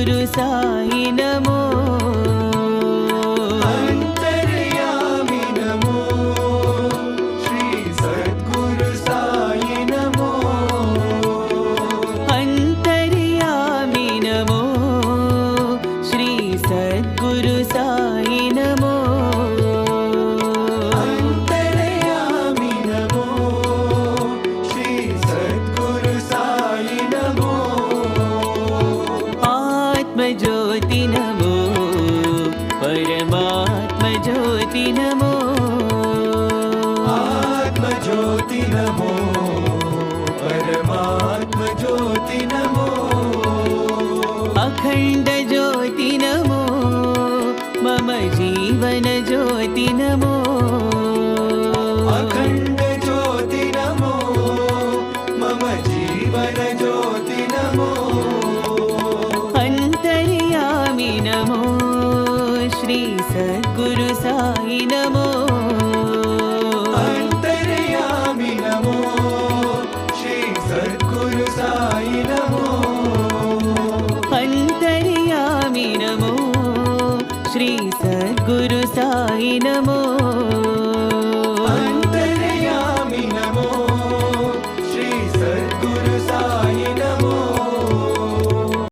सद्गुरु साई नमो। अंतर्यामी नमो श्री सद्गुरु साई नमो। अंतर्यामी नमो श्री सद्गुरु साई नमो। अंतर्यामी नमो श्री सद्गुरु साई नमो। आत्मज्योति नमो परमात्म ज्योति नमो। आत्मज्योति नमो परमात्म ज्योति नमो। अखंड ज्योति नमो मम जीवन ज्योति नमो। अखंड ज्योति नमो मम जीवन ज्योति नमो। अंतर्यामी नमो श्री सद्गुरु साई नमो।